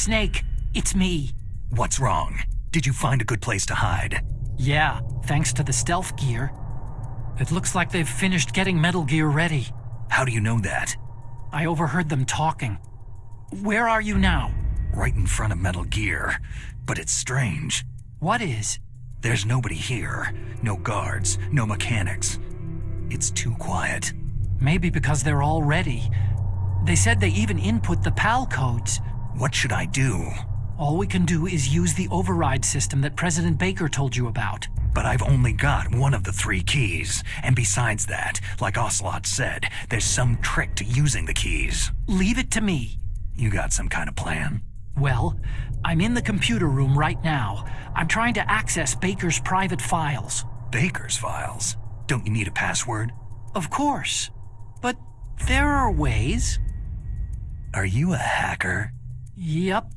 Snake, it's me. What's wrong? Did you find a good place to hide? Yeah, thanks to the stealth gear. It looks like they've finished getting Metal Gear ready. How do you know that? I overheard them talking. Where are you now? Right in front of Metal Gear. But it's strange. What is? There's nobody here. No guards, no mechanics. It's too quiet. Maybe because they're all ready. They said they even input the PAL codes. What should I do? All we can do is use the override system that President Baker told you about. But I've only got one of the 3 keys. And besides that, like Ocelot said, there's some trick to using the keys. Leave it to me. You got some kind of plan? Well, I'm in the computer room right now. I'm trying to access Baker's private files. Baker's files? Don't you need a password? Of course. But there are ways. Are you a hacker? Yep,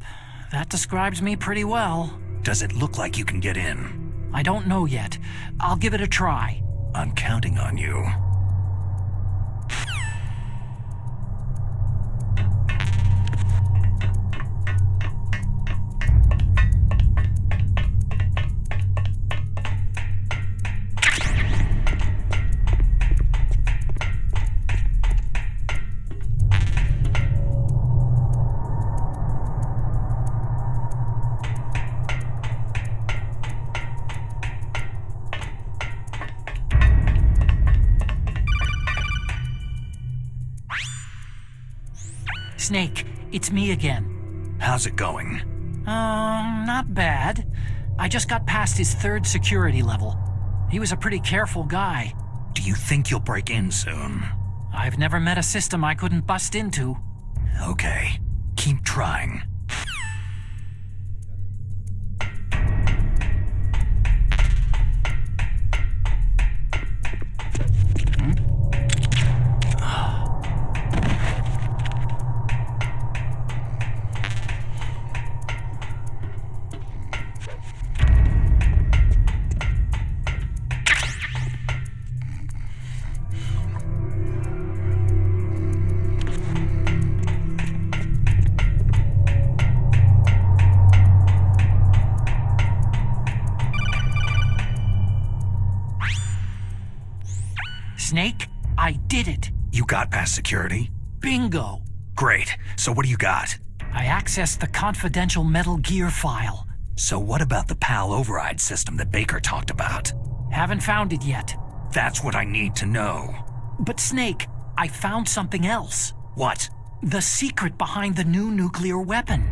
that describes me pretty well. Does it look like you can get in? I don't know yet. I'll give it a try. I'm counting on you. Snake, it's me again. How's it going? Not bad. I just got past his 3rd security level. He was a pretty careful guy. Do you think you'll break in soon? I've never met a system I couldn't bust into. Okay, keep trying. Snake, I did it. You got past security? Bingo. Great. So what do you got? I accessed the confidential Metal Gear file. So what about the PAL override system that Baker talked about? Haven't found it yet. That's what I need to know. But Snake, I found something else. What? The secret behind the new nuclear weapon.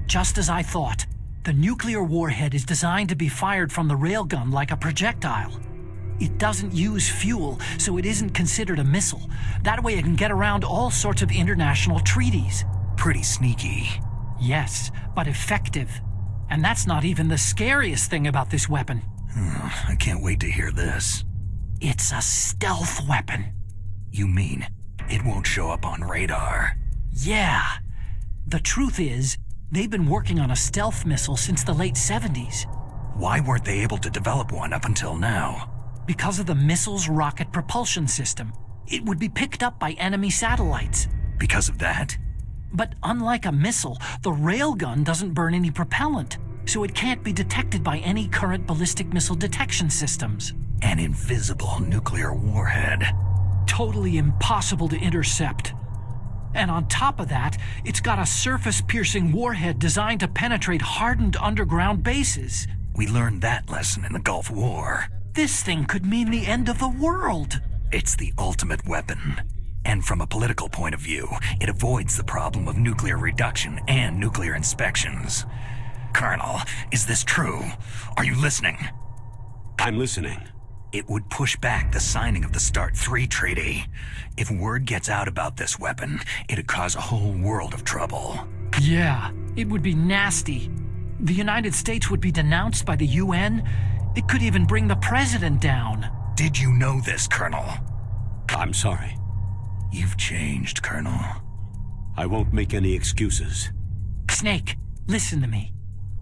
Just as I thought, the nuclear warhead is designed to be fired from the railgun like a projectile. It doesn't use fuel, so it isn't considered a missile. That way it can get around all sorts of international treaties. Pretty sneaky. Yes, but effective. And that's not even the scariest thing about this weapon. I can't wait to hear this. It's a stealth weapon. You mean it won't show up on radar? Yeah. The truth is, they've been working on a stealth missile since the late 70s. Why weren't they able to develop one up until now? Because of the missile's rocket propulsion system. It would be picked up by enemy satellites. Because of that? But unlike a missile, the railgun doesn't burn any propellant, so it can't be detected by any current ballistic missile detection systems. An invisible nuclear warhead. Totally impossible to intercept. And on top of that, it's got a surface-piercing warhead designed to penetrate hardened underground bases. We learned that lesson in the Gulf War. This thing could mean the end of the world. It's the ultimate weapon. And from a political point of view, it avoids the problem of nuclear reduction and nuclear inspections. Colonel, is this true? Are you listening? I'm listening. It would push back the signing of the START 3 treaty. If word gets out about this weapon, it'd cause a whole world of trouble. Yeah, it would be nasty. The United States would be denounced by the UN. It could even bring the president down. Did you know this, Colonel? I'm sorry. You've changed, Colonel. I won't make any excuses. Snake, listen to me.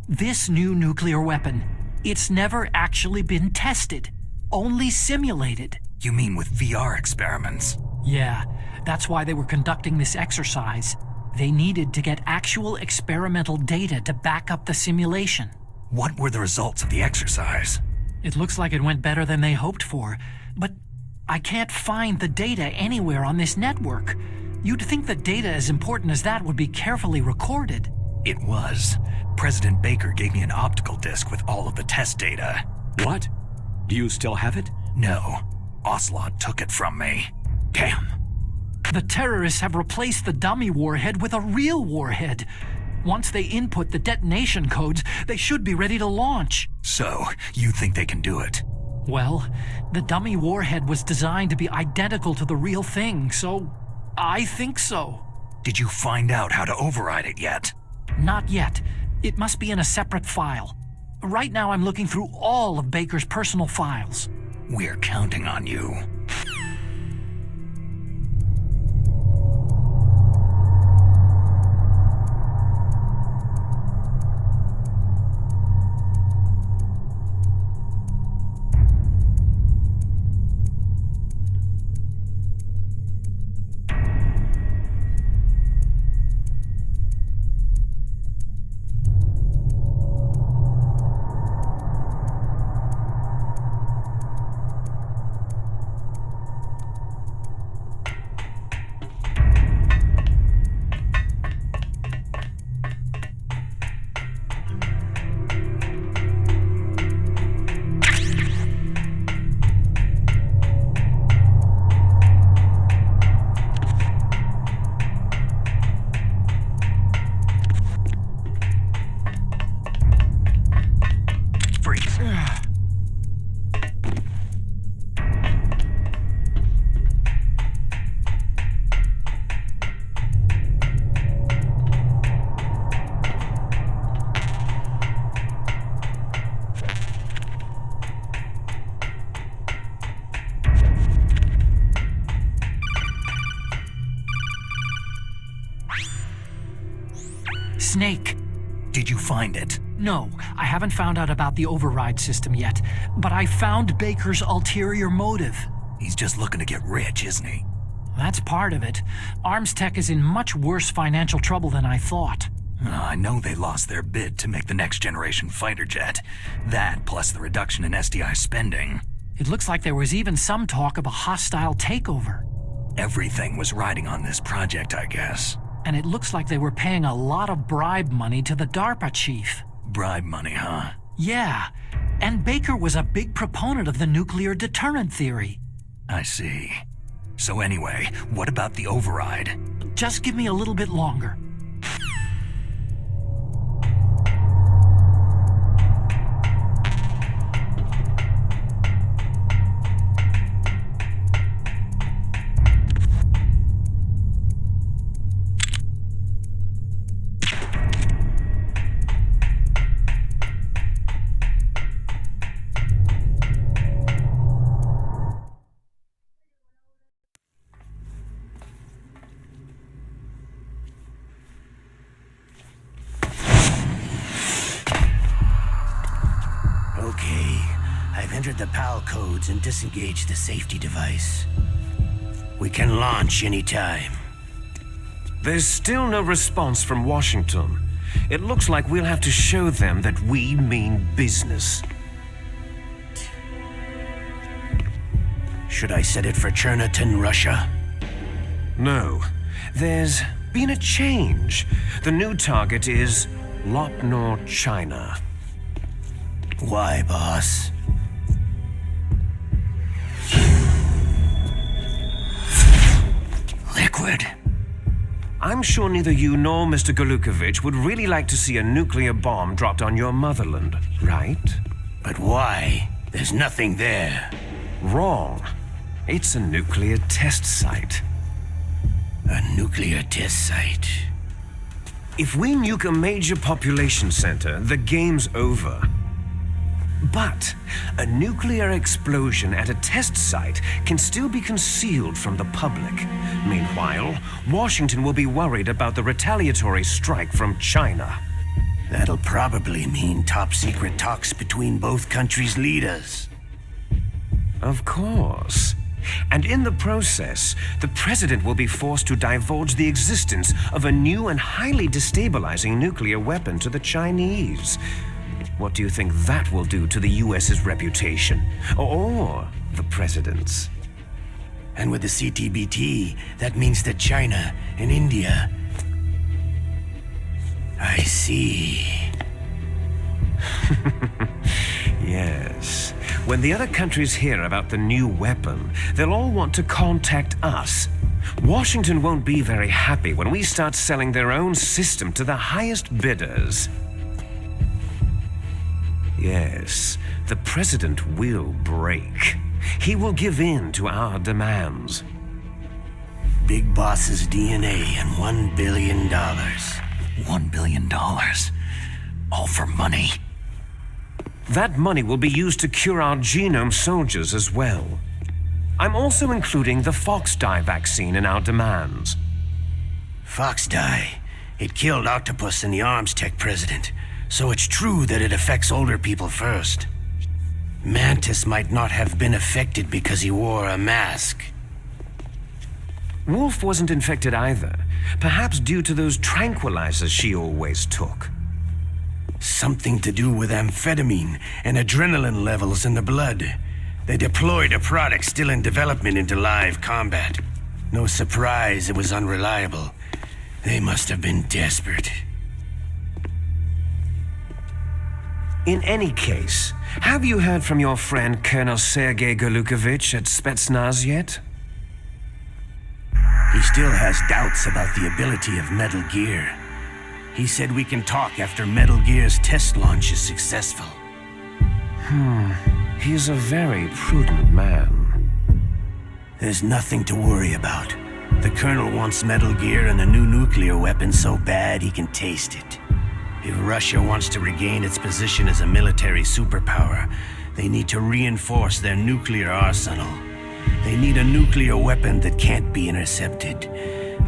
This new nuclear weapon, it's never actually been tested. Only simulated. You mean with VR experiments? Yeah, that's why they were conducting this exercise. They needed to get actual experimental data to back up the simulation. What were the results of the exercise? It looks like it went better than they hoped for, but I can't find the data anywhere on this network. You'd think that data as important as that would be carefully recorded. It was. President Baker gave me an optical disc with all of the test data. What? Do you still have it? No. Ocelot took it from me. Damn. The terrorists have replaced the dummy warhead with a real warhead. Once they input the detonation codes, they should be ready to launch. So, you think they can do it? Well, the dummy warhead was designed to be identical to the real thing, so I think so. Did you find out how to override it yet? Not yet. It must be in a separate file. Right now I'm looking through all of Baker's personal files. We're counting on you. Snake. Did you find it? No, I haven't found out about the override system yet, but I found Baker's ulterior motive. He's just looking to get rich, isn't he? That's part of it. Arms Tech is in much worse financial trouble than I thought. I know they lost their bid to make the next generation fighter jet. That, plus the reduction in SDI spending. It looks like there was even some talk of a hostile takeover. Everything was riding on this project, I guess. And it looks like they were paying a lot of bribe money to the DARPA chief. Bribe money, huh? Yeah, and Baker was a big proponent of the nuclear deterrent theory. I see. So anyway, what about the override? Just give me a little bit longer. Okay, I've entered the PAL codes and disengaged the safety device. We can launch anytime. There's still no response from Washington. It looks like we'll have to show them that we mean business. Should I set it for Chernihiv, Russia? No. There's been a change. The new target is Lopnor, China. Why, boss? Liquid. I'm sure neither you nor Mr. Golukovich would really like to see a nuclear bomb dropped on your motherland, right? But why? There's nothing there. Wrong. It's a nuclear test site. A nuclear test site. If we nuke a major population center, the game's over. But a nuclear explosion at a test site can still be concealed from the public. Meanwhile, Washington will be worried about the retaliatory strike from China. That'll probably mean top-secret talks between both countries' leaders. Of course. And in the process, the President will be forced to divulge the existence of a new and highly destabilizing nuclear weapon to the Chinese. What do you think that will do to the US's reputation? Or the President's? And with the CTBT, that means that China and India... I see. Yes. When the other countries hear about the new weapon, they'll all want to contact us. Washington won't be very happy when we start selling their own system to the highest bidders. Yes, the President will break. He will give in to our demands. Big Boss's DNA and $1 billion. $1 billion. All for money. That money will be used to cure our genome soldiers as well. I'm also including the Fox dye vaccine in our demands. Fox dye. It killed Octopus and the Arms Tech President, so it's true that it affects older people first. Mantis might not have been affected because he wore a mask. Wolf wasn't infected either, perhaps due to those tranquilizers she always took. Something to do with amphetamine and adrenaline levels in the blood. They deployed a product still in development into live combat. No surprise it was unreliable. They must have been desperate. In any case, have you heard from your friend Colonel Sergei Golukovich at Spetsnaz yet? He still has doubts about the ability of Metal Gear. He said we can talk after Metal Gear's test launch is successful. He's a very prudent man. There's nothing to worry about. The Colonel wants Metal Gear and a new nuclear weapon so bad he can taste it. If Russia wants to regain its position as a military superpower, they need to reinforce their nuclear arsenal. They need a nuclear weapon that can't be intercepted.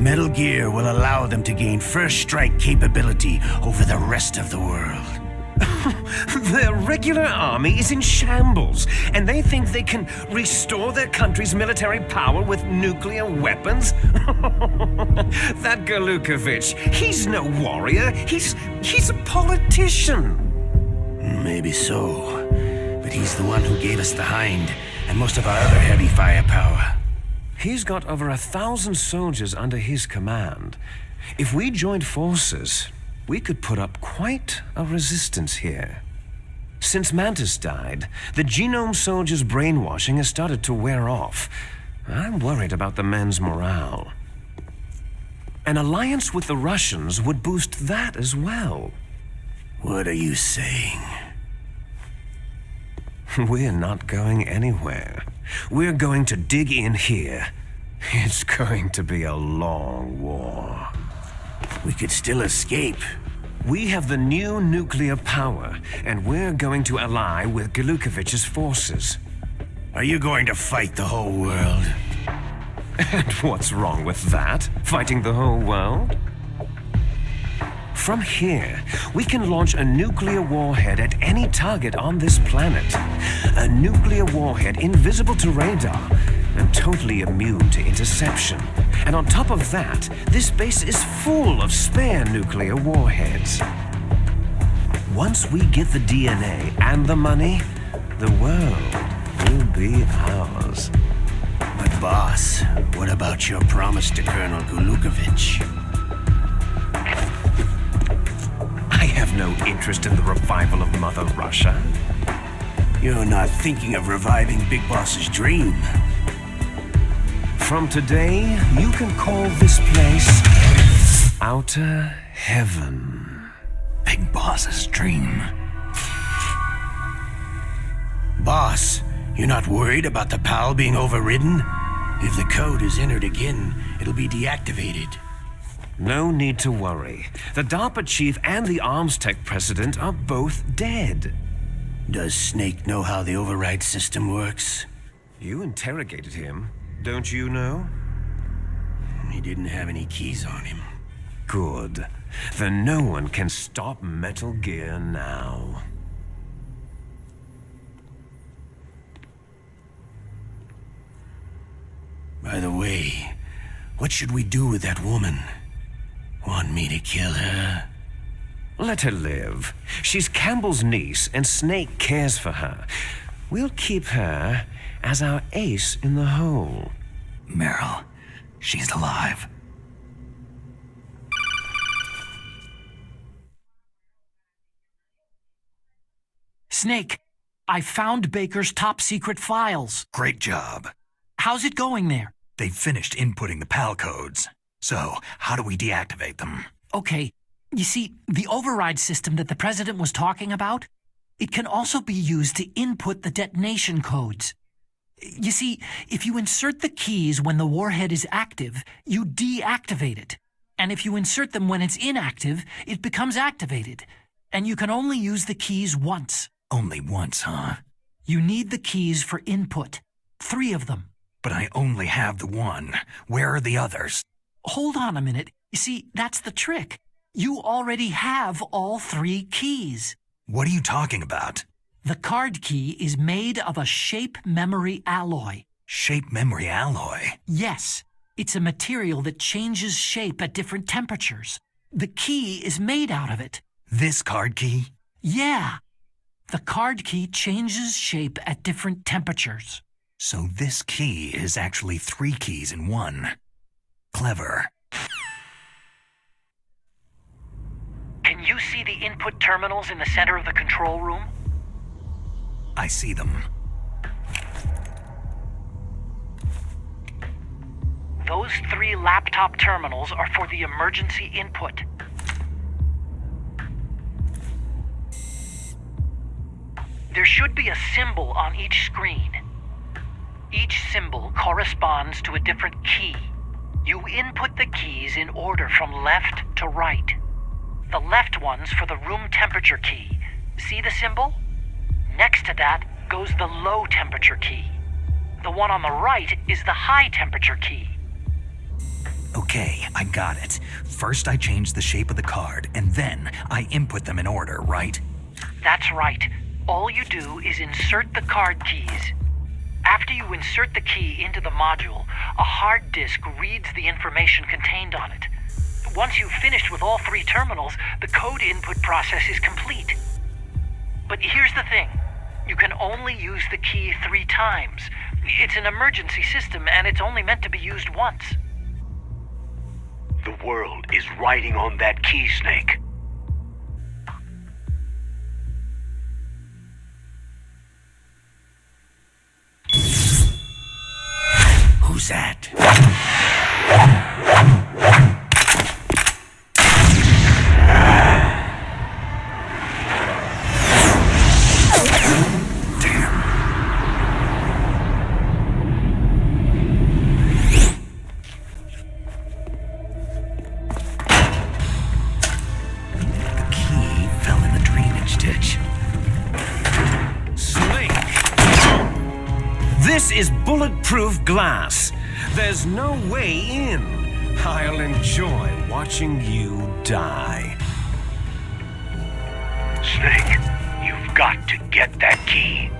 Metal Gear will allow them to gain first strike capability over the rest of the world. Their regular army is in shambles, and they think they can restore their country's military power with nuclear weapons? That Golukovich, he's no warrior. He's a politician. Maybe so, but he's the one who gave us the Hind and most of our other heavy firepower. He's got over 1,000 soldiers under his command. If we joined forces, we could put up quite a resistance here. Since Mantis died, the genome soldiers' brainwashing has started to wear off. I'm worried about the men's morale. An alliance with the Russians would boost that as well. What are you saying? We're not going anywhere. We're going to dig in here. It's going to be a long war. We could still escape. We have the new nuclear power, and we're going to ally with Golukovich's forces. Are you going to fight the whole world? And what's wrong with that? Fighting the whole world? From here, we can launch a nuclear warhead at any target on this planet. A nuclear warhead invisible to radar and totally immune to interception. And on top of that, this base is full of spare nuclear warheads. Once we get the DNA and the money, the world will be ours. But boss, what about your promise to Colonel Golukovich? I have no interest in the revival of Mother Russia. You're not thinking of reviving Big Boss's dream. From today, you can call this place Outer Heaven. Big Boss's dream. Boss, you're not worried about the PAL being overridden? If the code is entered again, it'll be deactivated. No need to worry. The DARPA chief and the Arms Tech president are both dead. Does Snake know how the override system works? You interrogated him, don't you know? He didn't have any keys on him. Good. Then no one can stop Metal Gear now. By the way, what should we do with that woman? Want me to kill her? Let her live. She's Campbell's niece, and Snake cares for her. We'll keep her as our ace in the hole. Meryl, she's alive. Snake, I found Baker's top secret files. Great job. How's it going there? They've finished inputting the PAL codes. So, how do we deactivate them? Okay, you see, the override system that the president was talking about, it can also be used to input the detonation codes. You see, if you insert the keys when the warhead is active, you deactivate it. And if you insert them when it's inactive, it becomes activated. And you can only use the keys once. Only once, huh? You need the keys for input. 3 of them. But I only have the one. Where are the others? Hold on a minute. You see, that's the trick. You already have all 3 keys. What are you talking about? The card key is made of a shape memory alloy. Shape memory alloy? Yes, it's a material that changes shape at different temperatures. The key is made out of it. This card key? Yeah. The card key changes shape at different temperatures. So this key is actually 3 keys in one. Clever. Can you see the input terminals in the center of the control room? I see them. Those 3 laptop terminals are for the emergency input. There should be a symbol on each screen. Each symbol corresponds to a different key. You input the keys in order from left to right. The left one's for the room temperature key. See the symbol? Next to that goes the low temperature key. The one on the right is the high temperature key. Okay, I got it. First I change the shape of the card, and then I input them in order, right? That's right. All you do is insert the card keys. After you insert the key into the module, a hard disk reads the information contained on it. Once you've finished with all 3 terminals, the code input process is complete. But here's the thing. You can only use the key 3 times. It's an emergency system, and it's only meant to be used once. The world is riding on that key, Snake. Who's that? This is bulletproof glass. There's no way in. I'll enjoy watching you die. Snake, you've got to get that key.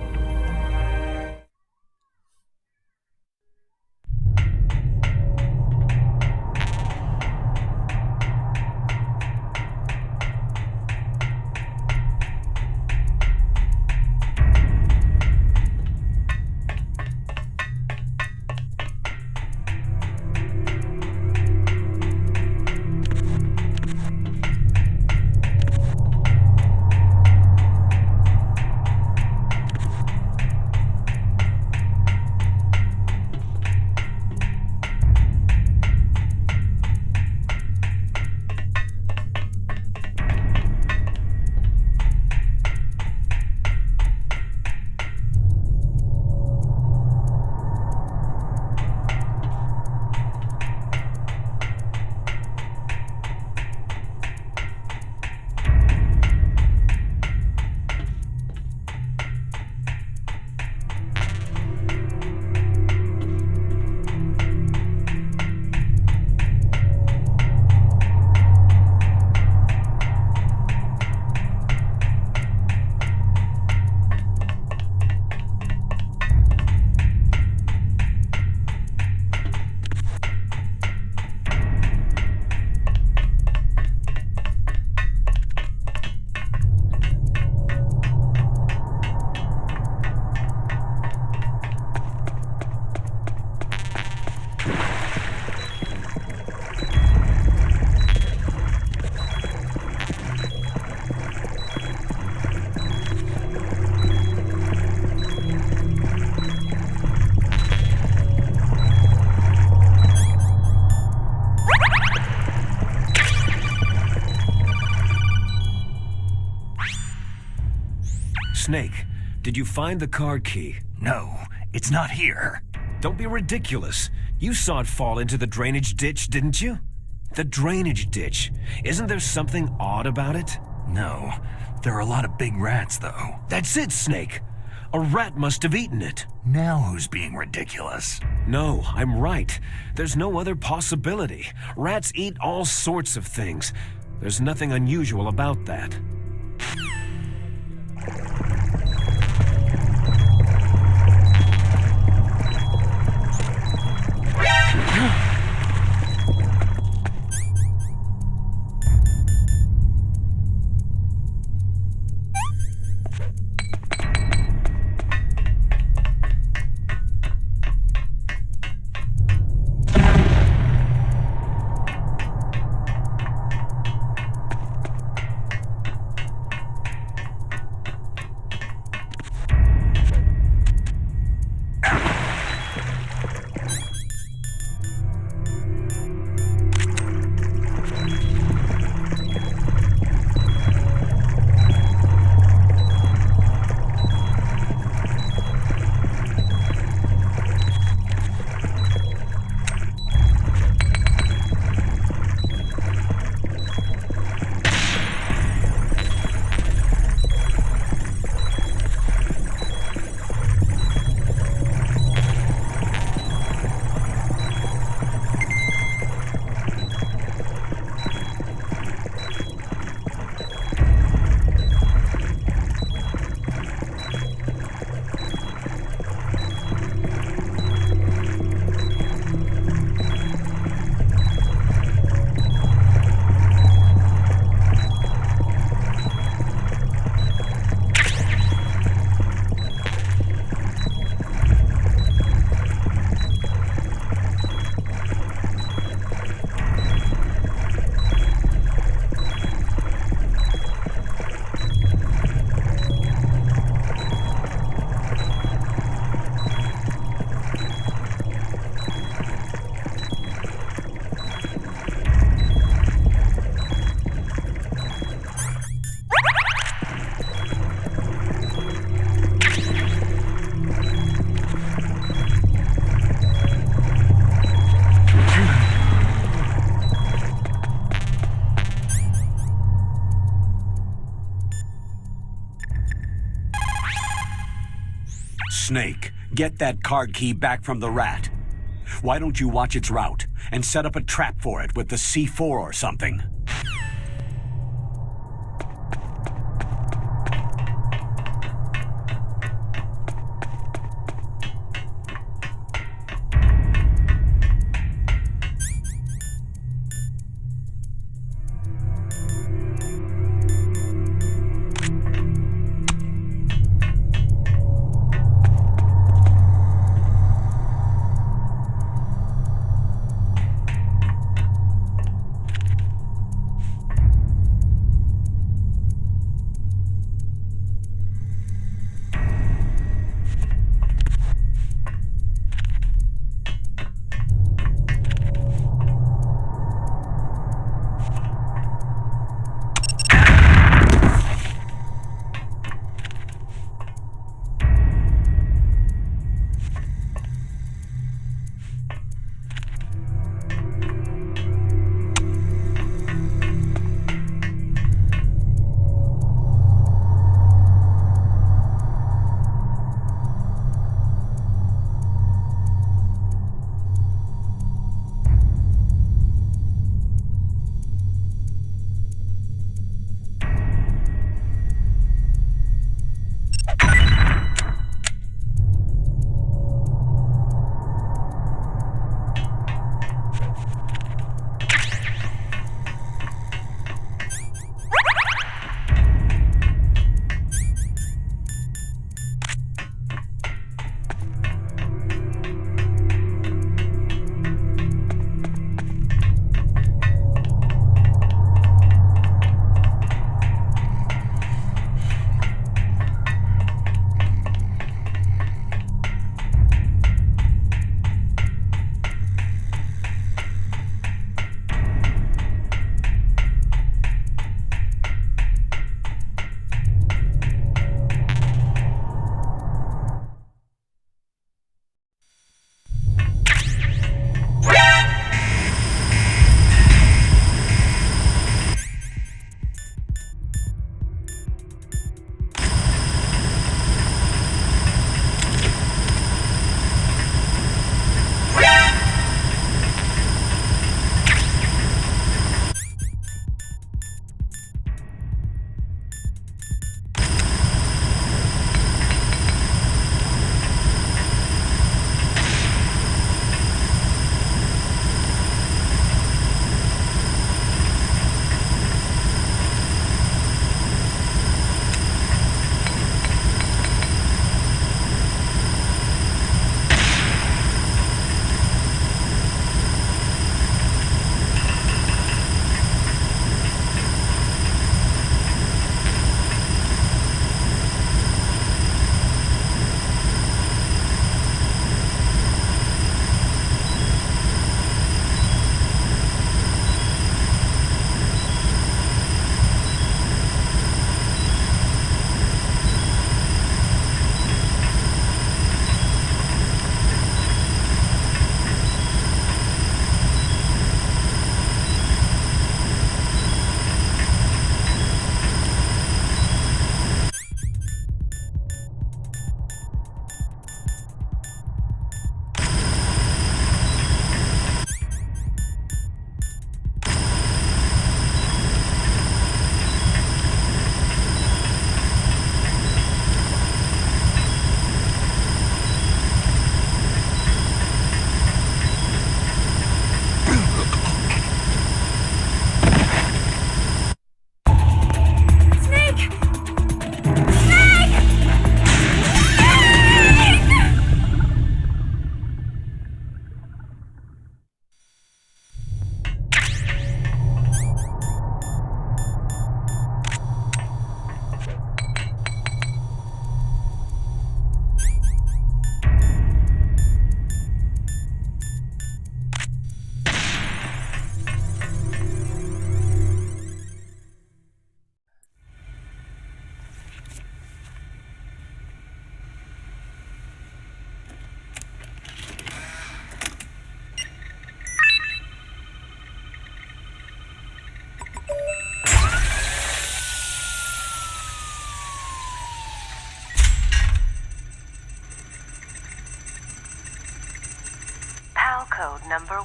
Snake, did you find the card key? No, it's not here. Don't be ridiculous. You saw it fall into the drainage ditch, didn't you? The drainage ditch. Isn't there something odd about it? No, there are a lot of big rats, though. That's it, Snake. A rat must have eaten it. Now who's being ridiculous? No, I'm right. There's no other possibility. Rats eat all sorts of things. There's nothing unusual about that. Snake, get that card key back from the rat. Why don't you watch its route and set up a trap for it with the C4 or something?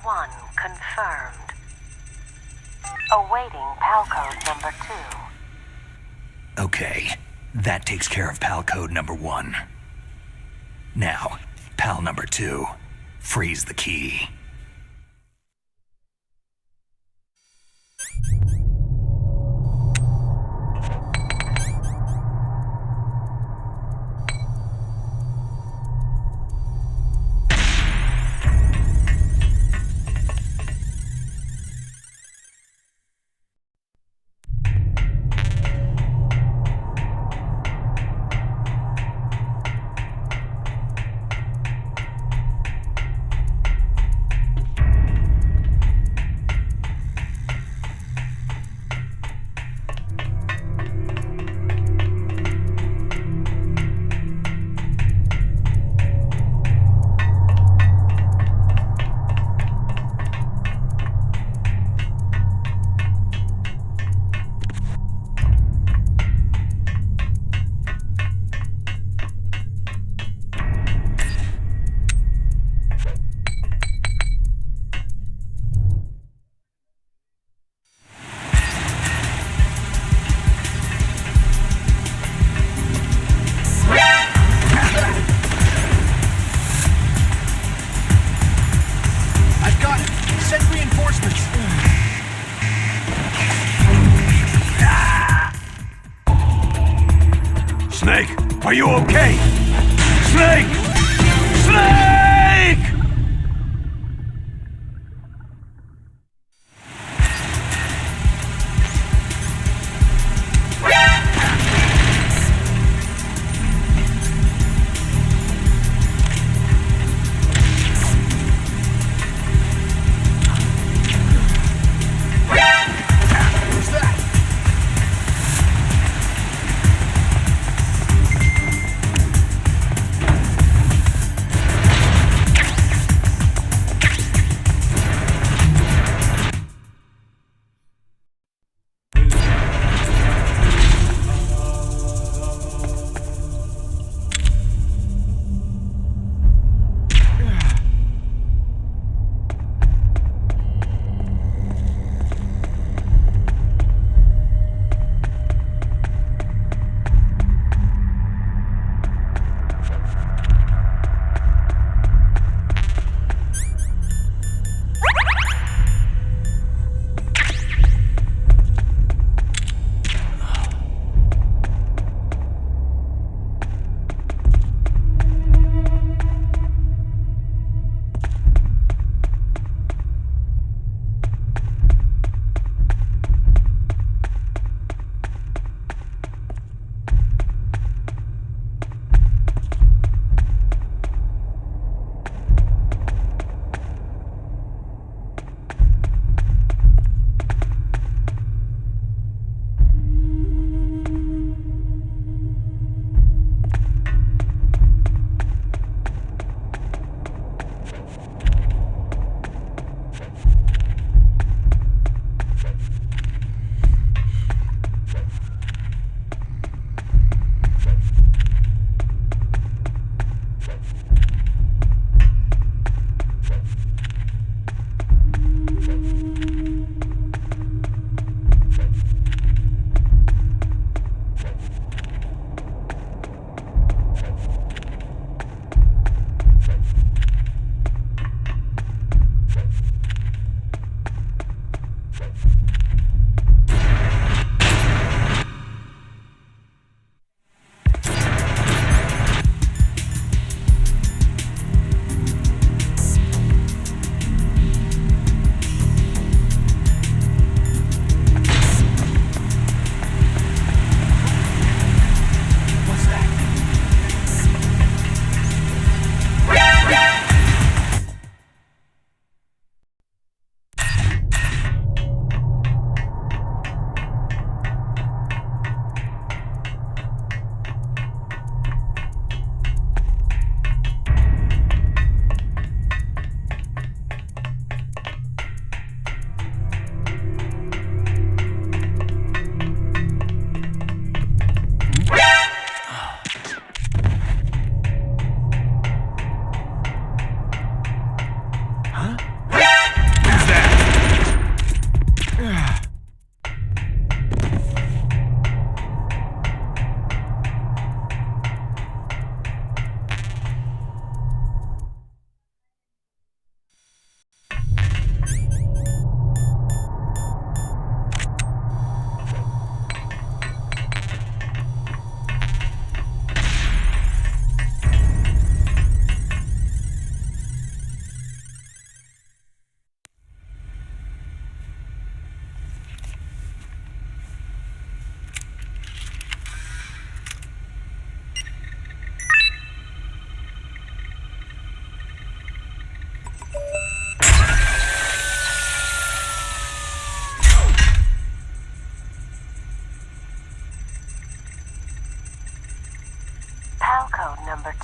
1 confirmed. Awaiting PAL code number 2. Okay, that takes care of PAL code number 1. Now, PAL number 2, freeze the key. Snake, are you okay? Snake! Snake!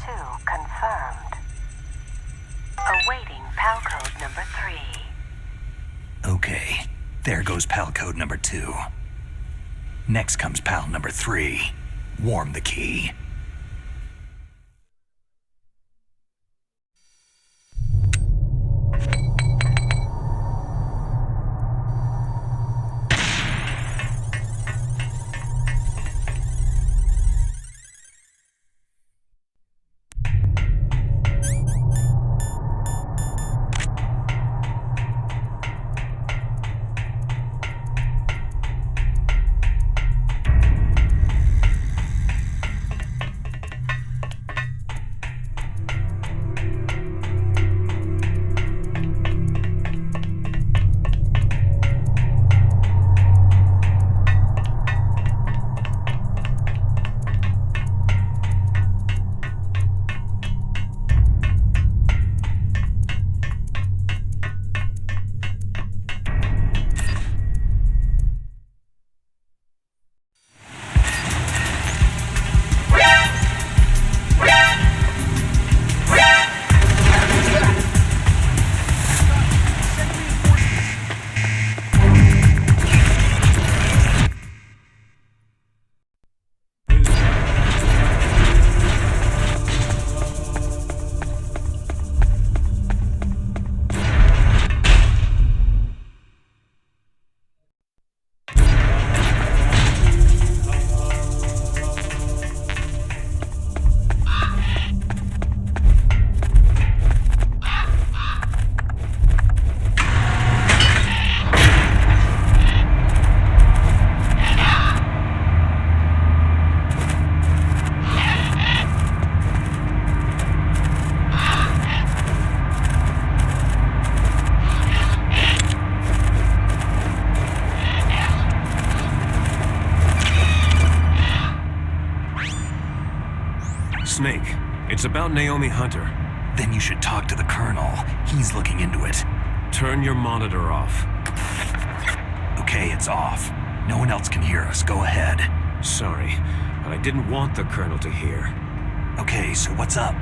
2 confirmed. Awaiting PAL code number 3. Okay, there goes PAL code number 2. Next comes PAL number 3. Warm the key. Snake, it's about Naomi Hunter. Then you should talk to the Colonel. He's looking into it. Turn your monitor off. Okay, it's off. No one else can hear us. Go ahead. Sorry, but I didn't want the Colonel to hear. Okay, so what's up?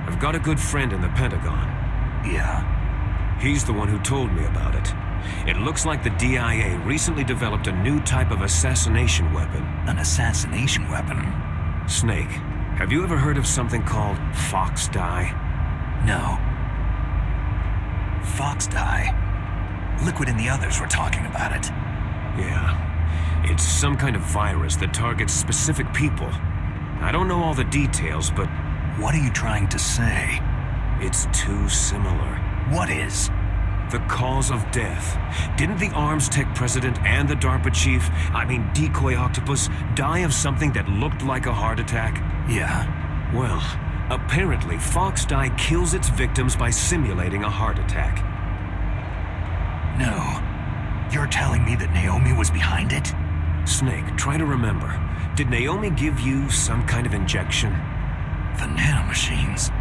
I've got a good friend in the Pentagon. Yeah? He's the one who told me about it. It looks like the DIA recently developed a new type of assassination weapon. An assassination weapon? Snake, have you ever heard of something called Fox Dye? No. Fox Dye? Liquid and the others were talking about it. Yeah. It's some kind of virus that targets specific people. I don't know all the details, but... What are you trying to say? It's too similar. What is? The cause of death. Didn't the Arms Tech president and the DARPA chief, Decoy Octopus, die of something that looked like a heart attack? Yeah. Well, apparently Fox Dye kills its victims by simulating a heart attack. No. You're telling me that Naomi was behind it? Snake, try to remember. Did Naomi give you some kind of injection? The nanomachines.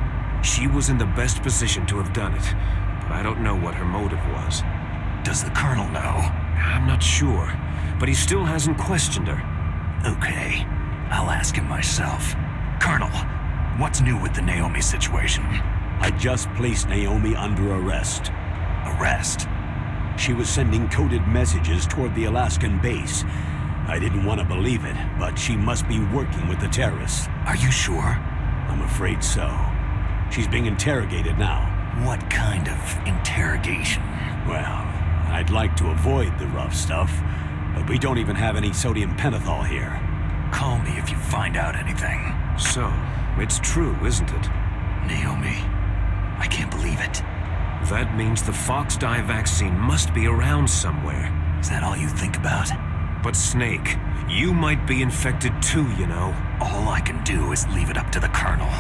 She was in the best position to have done it, but I don't know what her motive was. Does the Colonel know? I'm not sure, but he still hasn't questioned her. Okay, I'll ask him myself. Colonel, what's new with the Naomi situation? I just placed Naomi under arrest. Arrest? She was sending coded messages toward the Alaskan base. I didn't want to believe it, but she must be working with the terrorists. Are you sure? I'm afraid so. She's being interrogated now. What kind of interrogation? Well, I'd like to avoid the rough stuff, but we don't even have any sodium pentothal here. Call me if you find out anything. So, it's true, isn't it? Naomi, I can't believe it. That means the Fox Dye vaccine must be around somewhere. Is that all you think about? But Snake, you might be infected too, you know. All I can do is leave it up to the Colonel.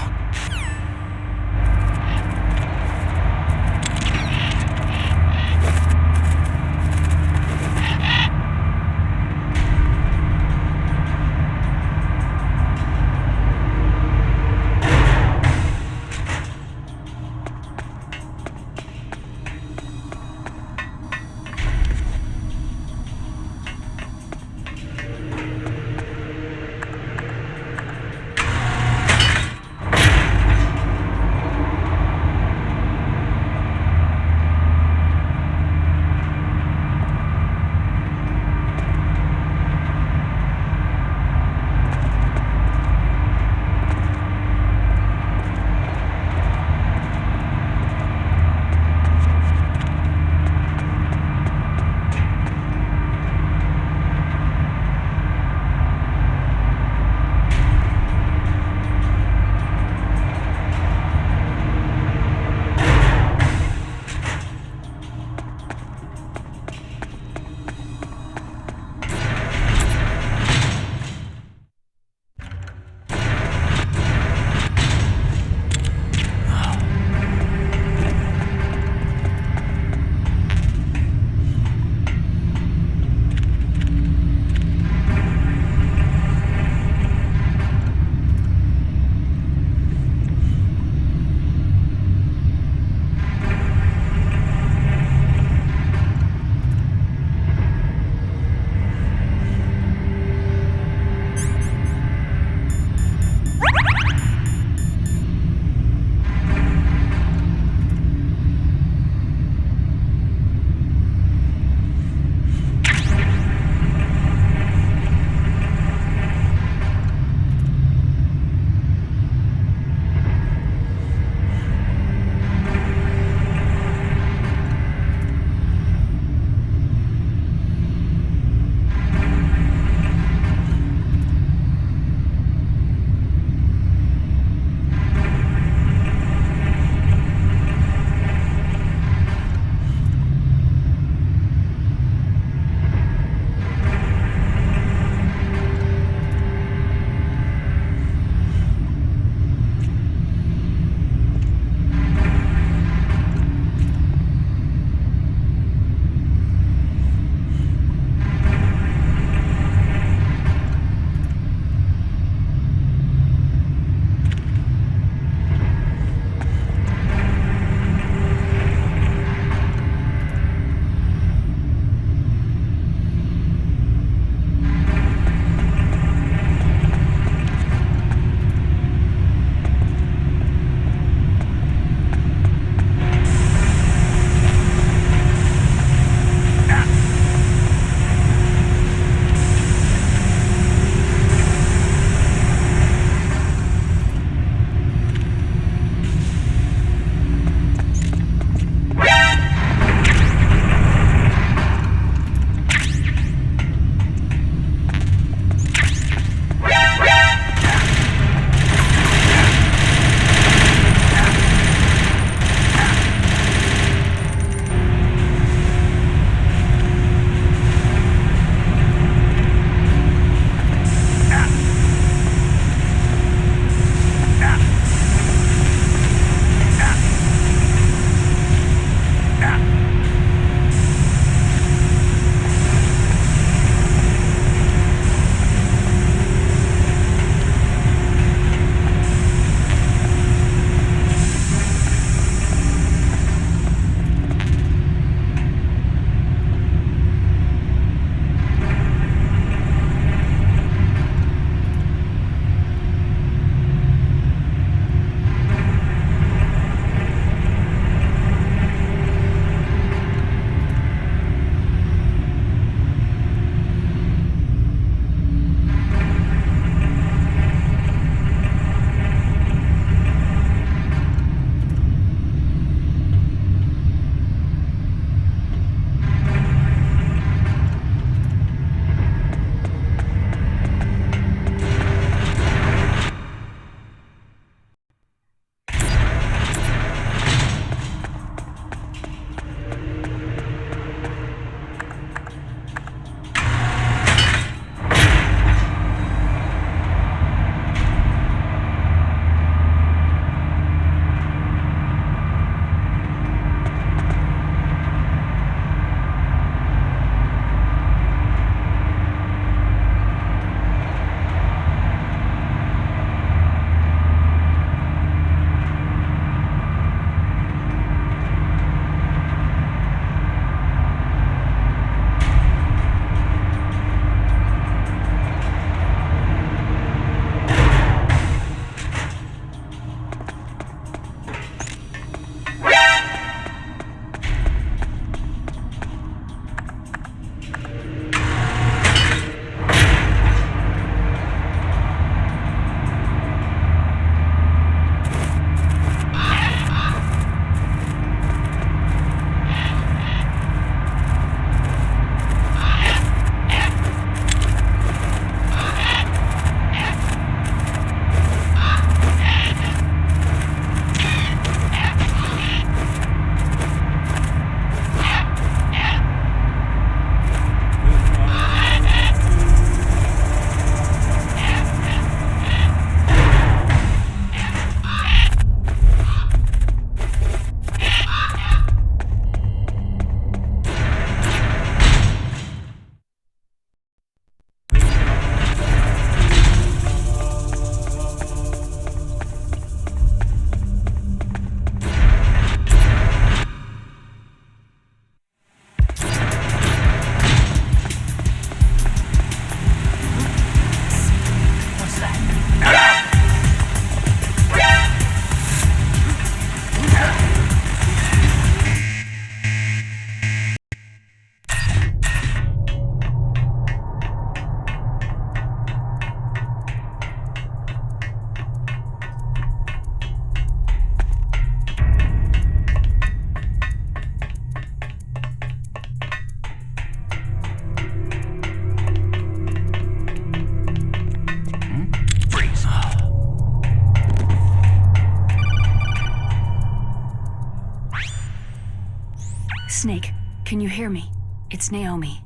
It's Naomi.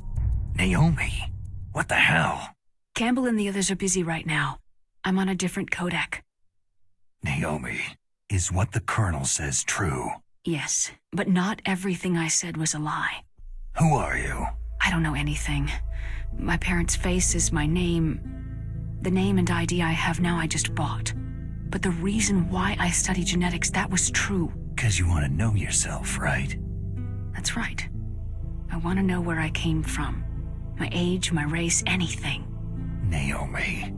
Naomi? What the hell? Campbell and the others are busy right now. I'm on a different codec. Naomi, is what the Colonel says true? Yes, but not everything I said was a lie. Who are you? I don't know anything. My parents' face is my name. The name and ID I have now I just bought. But the reason why I study genetics, that was true. 'Cause you want to know yourself, right? That's right. I want to know where I came from. My age, my race, anything. Naomi.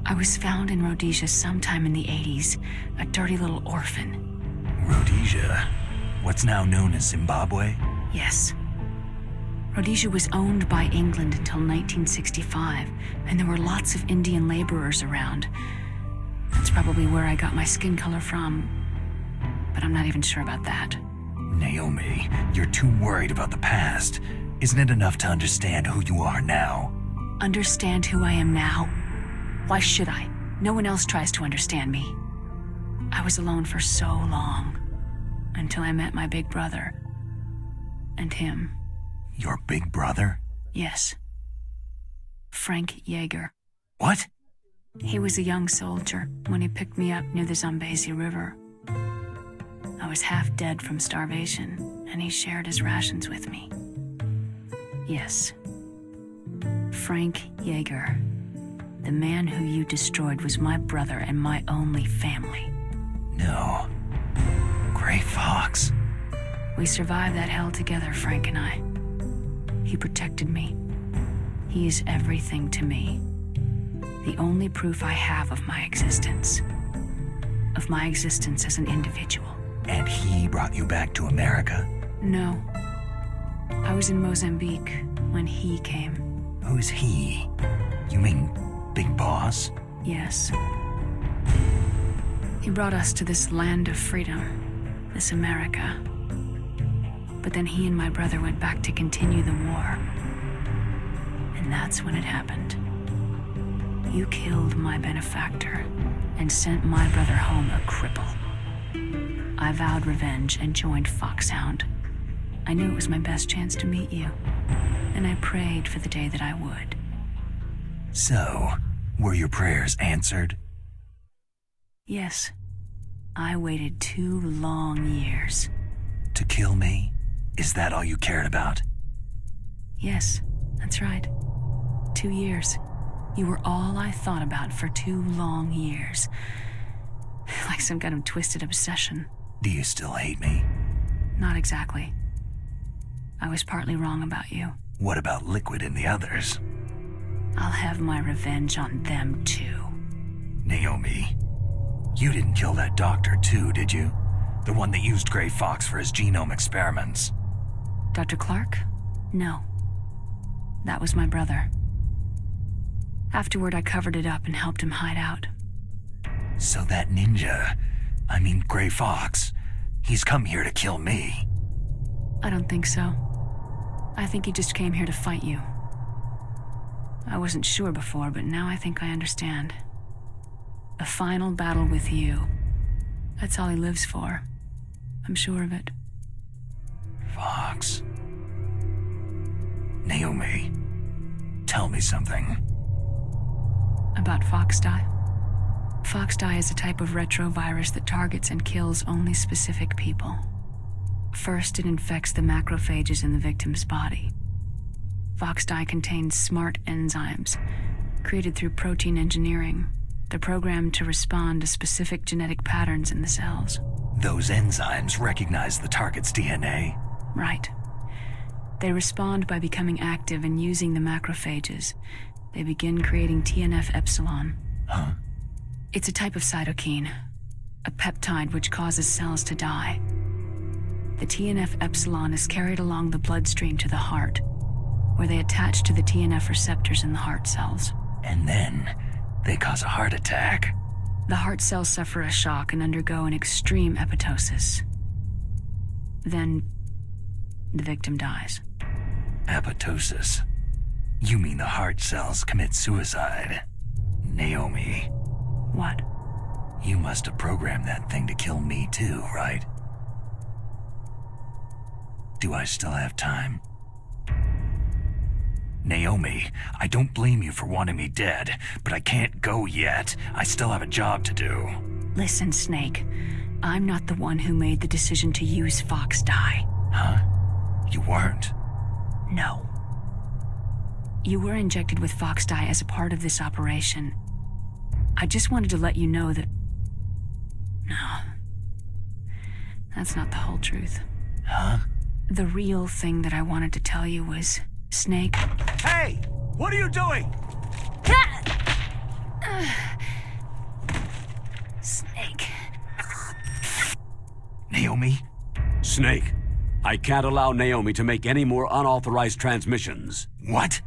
I was found in Rhodesia sometime in the 80s, a dirty little orphan. Rhodesia? What's now known as Zimbabwe? Yes. Rhodesia was owned by England until 1965, and there were lots of Indian laborers around. That's probably where I got my skin color from, but I'm not even sure about that. Naomi, you're too worried about the past. Isn't it enough to understand who you are now? Understand who I am now? Why should I? No one else tries to understand me. I was alone for so long, until I met my big brother. And him. Your big brother? Yes. Frank Yeager. What? He was a young soldier when he picked me up near the Zambezi River. I was half dead from starvation, and he shared his rations with me. Yes. Frank Yeager. The man who you destroyed was my brother and my only family. No. Gray Fox. We survived that hell together, Frank and I. He protected me. He is everything to me. The only proof I have of my existence. Of my existence as an individual. And he brought you back to America? No. I was in Mozambique when he came. Who's he? You mean Big Boss? Yes. He brought us to this land of freedom, this America. But then he and my brother went back to continue the war. And that's when it happened. You killed my benefactor and sent my brother home a cripple. I vowed revenge and joined Foxhound. I knew it was my best chance to meet you, and I prayed for the day that I would. So, were your prayers answered? Yes. I waited 2 long years. To kill me? Is that all you cared about? Yes, that's right. 2 years. You were all I thought about for 2 long years. Like some kind of twisted obsession. Do you still hate me? Not exactly. I was partly wrong about you. What about Liquid and the others? I'll have my revenge on them too. Naomi, you didn't kill that doctor too, did you? The one that used Gray Fox for his genome experiments. Dr. Clark? No. That was my brother. Afterward, I covered it up and helped him hide out. So that Gray Fox, he's come here to kill me. I don't think so. I think he just came here to fight you. I wasn't sure before, but now I think I understand. A final battle with you. That's all he lives for. I'm sure of it. Fox. Naomi, tell me something. About Foxdie? Foxdie is a type of retrovirus that targets and kills only specific people. First, it infects the macrophages in the victim's body. Foxdie contains smart enzymes, created through protein engineering. They're programmed to respond to specific genetic patterns in the cells. Those enzymes recognize the target's DNA? Right. They respond by becoming active and using the macrophages. They begin creating TNF-epsilon. Huh? It's a type of cytokine, a peptide which causes cells to die. The TNF-epsilon is carried along the bloodstream to the heart, where they attach to the TNF receptors in the heart cells. And then they cause a heart attack. The heart cells suffer a shock and undergo an extreme apoptosis. Then the victim dies. Apoptosis? You mean the heart cells commit suicide? Naomi. What? You must have programmed that thing to kill me too, right? Do I still have time? Naomi, I don't blame you for wanting me dead, but I can't go yet. I still have a job to do. Listen, Snake. I'm not the one who made the decision to use Fox dye. Huh? You weren't? No. You were injected with Fox dye as a part of this operation. I just wanted to let you know that... No. That's not the whole truth. Huh? The real thing that I wanted to tell you was... Snake... Hey! What are you doing? Snake... Naomi? Snake, I can't allow Naomi to make any more unauthorized transmissions. What?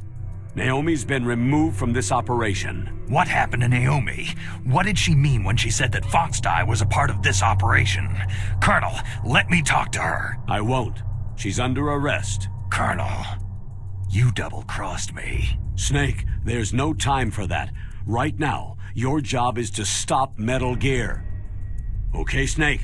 Naomi's been removed from this operation. What happened to Naomi? What did she mean when she said that Fox dye was a part of this operation? Colonel, let me talk to her. I won't. She's under arrest. Colonel, you double-crossed me. Snake, there's no time for that. Right now, your job is to stop Metal Gear. Okay, Snake?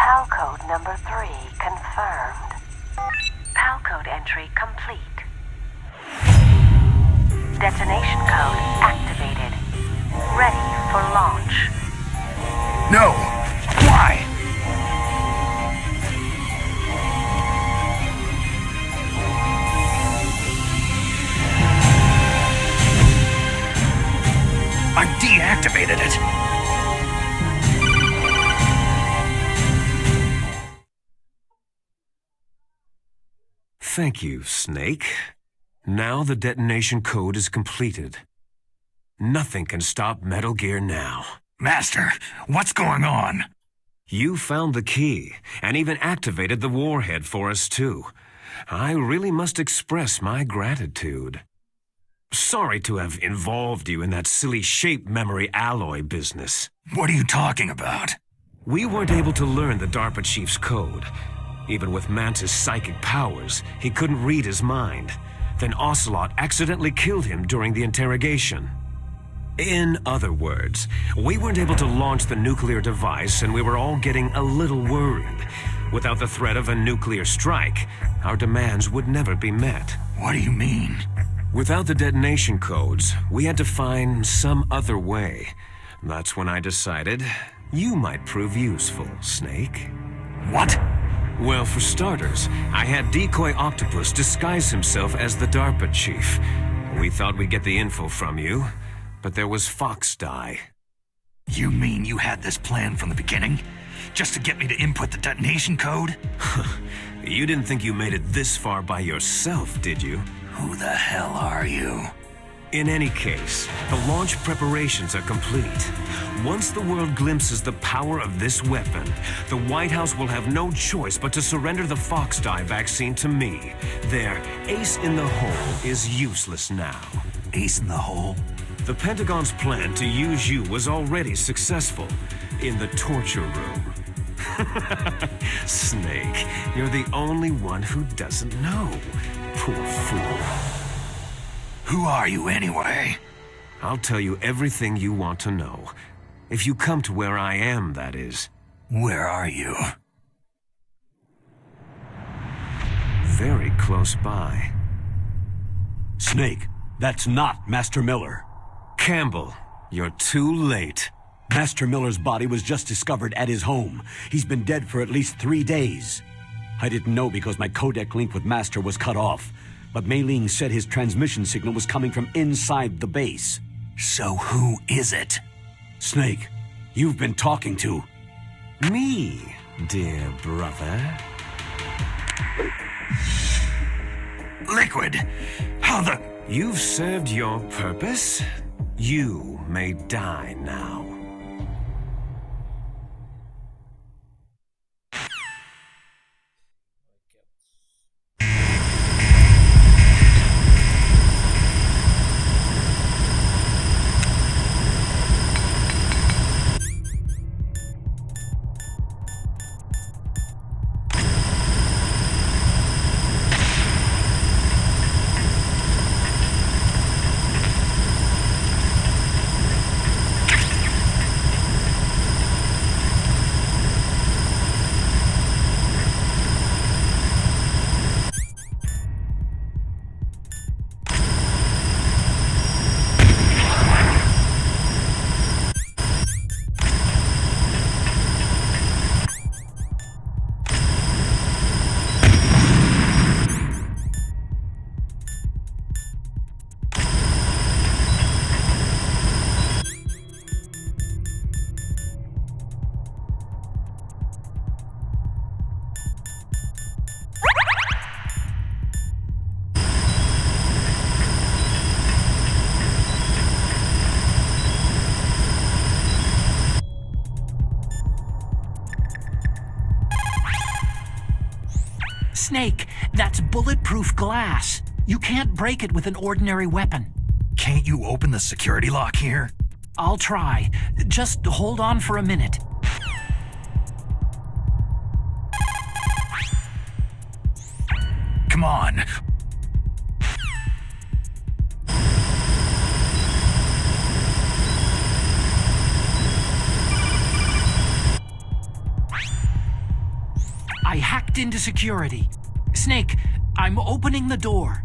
PAL code number 3 confirmed. PAL code entry complete. Detonation code activated. Ready for launch. No! Why? I deactivated it! Thank you, Snake. Now the detonation code is completed. Nothing can stop Metal Gear now. Master, what's going on? You found the key, and even activated the warhead for us too. I really must express my gratitude. Sorry to have involved you in that silly shape memory alloy business. What are you talking about? We weren't able to learn the DARPA chief's code. Even with Mantis' psychic powers, he couldn't read his mind. Then Ocelot accidentally killed him during the interrogation. In other words, we weren't able to launch the nuclear device, and we were all getting a little worried. Without the threat of a nuclear strike, our demands would never be met. What do you mean? Without the detonation codes, we had to find some other way. That's when I decided you might prove useful, Snake. What? Well, for starters, I had Decoy Octopus disguise himself as the DARPA chief. We thought we'd get the info from you, but there was Fox dye. You mean you had this plan from the beginning? Just to get me to input the detonation code? You didn't think you made it this far by yourself, did you? Who the hell are you? In any case, the launch preparations are complete. Once the world glimpses the power of this weapon, the White House will have no choice but to surrender the Fox dye vaccine to me. Their ace in the hole is useless now. Ace in the hole? The Pentagon's plan to use you was already successful in the torture room. Snake, you're the only one who doesn't know. Poor fool. Who are you anyway? I'll tell you everything you want to know. If you come to where I am, that is. Where are you? Very close by. Snake, that's not Master Miller. Campbell, you're too late. Master Miller's body was just discovered at his home. He's been dead for at least 3 days. I didn't know because my codec link with Master was cut off. But Mei Ling said his transmission signal was coming from inside the base. So who is it? Snake, you've been talking to... Me, dear brother. Liquid! How the... You've served your purpose. You may die now. Snake, that's bulletproof glass. You can't break it with an ordinary weapon. Can't you open the security lock here? I'll try. Just hold on for a minute. Come on. I hacked into security. Snake, I'm opening the door.